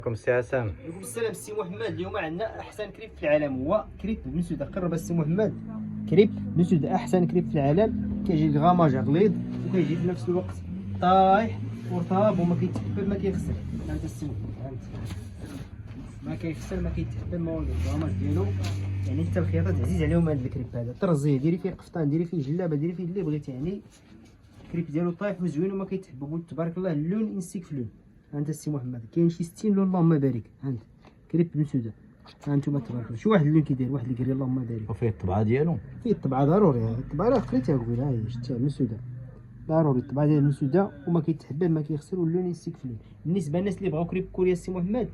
عليكم السي عسام. عليكم السلام السي محمد. اليوم عندنا احسن كريب في العالم، هو كريب بن سوده. قرب السي محمد. كريب بن سوده احسن كريب في العالم، كيجي الغاماج غليظ وكيجي في نفس الوقت طايح ورطاب وما كيتحبب ما كيخسر. هانت السي محمد، هانت ما كيخسر ما كيتحبب ما والو. الغاماج ديالو يعني حتى الخياطات عزيز عليهم هذا الكريب هذا. طرزيه ديري فيه قفطان، ديري فيه جلابه، ديري فيه اللي بغيتي. يعني الكريب ديالو طايح وزوين وما كيتحبب تبارك الله. اللون انسيك في اللون. هانت السي محمد كاين شي 60 لون اللهم بارك. هانت كريب بن سوده، ها انتم تبارك الله. شي واحد اللون كيداير واحد اللي كيري اللهم بارك. وفيه الطبعه ديالو، فيه الطبعه ضروري. الطبعه راه قريتها قبيله، ها هي شتيها بن سوده ضروري. الطبعه ديال بن سوده وما كيتحبب ما كيخسر واللون يسيك في اللون. بالنسبه للناس اللي بغاو كريب كوريا السي محمد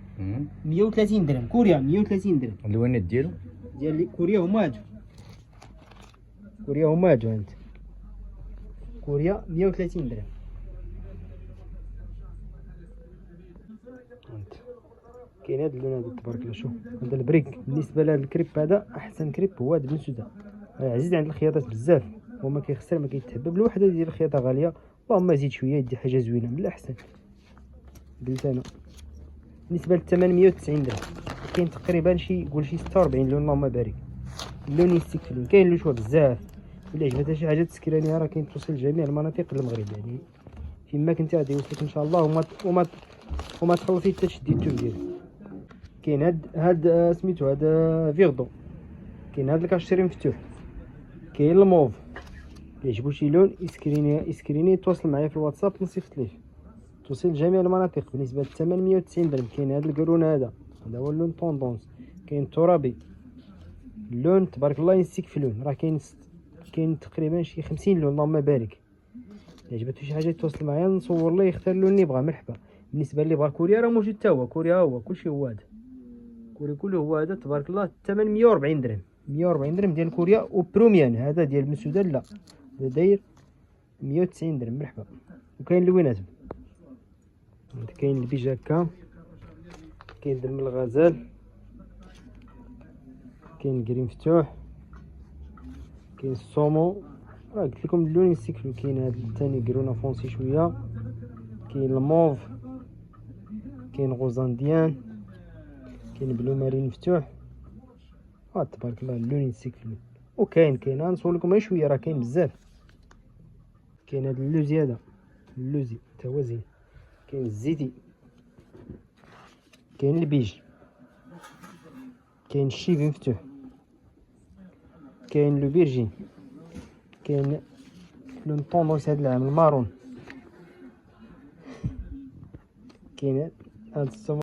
130 درهم كوريا، 130 درهم. اللوينات ديالو ديال كوريا هما هادو، كوريا هما هادو. هانت كوريا 130 درهم. هانت كاين هاد اللون هذا تبارك الله. شوف هذا البريك بالنسبه لهذا الكريب هذا احسن كريب هو هذا بن سوده. عزيز عند الخياطات بزاف وما كيخسر ما كيتحبب. الوحده ديال الخياطه غاليه، اللهم زيد شويه يدي حاجه زوينه من الاحسن. قلت انا بالنسبه للثمن 190 درهم. كاين تقريبا شي قول شي 46 لون اللهم بارك. اللون يستيك في اللون. كاين لوشوا بزاف، الا عجبتها شي حاجه تسكرانيها راه كاين توصل لجميع المناطق المغرب. يعني فيما كنتي غادي يوصلك ان شاء الله وما تخلصي حتى تشدي الثوب ديالك. كاين هاد سميتو هاد فيغدو. كاين هاد الكاشيري مفتوح، كاين الموف. يعجبو شي لون اسكريني يتواصل معايا في الواتساب نصيفط ليه. توصل لجميع المناطق. بالنسبه للثمن 190 درهم. كاين هاد القرون هذا هو اللون طوندونس. كاين الترابي اللون تبارك الله ينسيك في اللون. راه كاين تقريبا شي 50 لون اللهم بارك. عجبتو شي حاجه يتواصل معايا نصور ليه يختار اللون اللي بغا مرحبا. بالنسبه اللي بغا كوريا راه موجود حتى هو. كوريا هو كلشي هو هذا. كوريا كله هو هذا تبارك الله. الثمن 140 درهم. 140 درهم ديال كوريا. وبروميان هذا ديال بن سوده لا هذا داير 190 درهم مرحبا. وكاين اللوينات، كاين البيجاكا، كاين دم الغزال، كاين الكريم مفتوح، كاين الصومو. راه قلت لكم اللون يسيكلو. كاين هذا الثاني كرونا فونسي شويه، كاين الموف، كاين غوزانديان، كاين بلو مارين مفتوح. تبارك الله اللون يسيكلو. وكاين غنصور لكم غير شويه، راه كاين بزاف. كاين هذا اللوزي، هذا اللوزي تا هو زين. كاين الزيتي، كاين البيج، كاين الشيفي مفتوح، كاين لو فيرجين، كاين لون طوندونس هاد العام المارون، كاين هاد الصومو.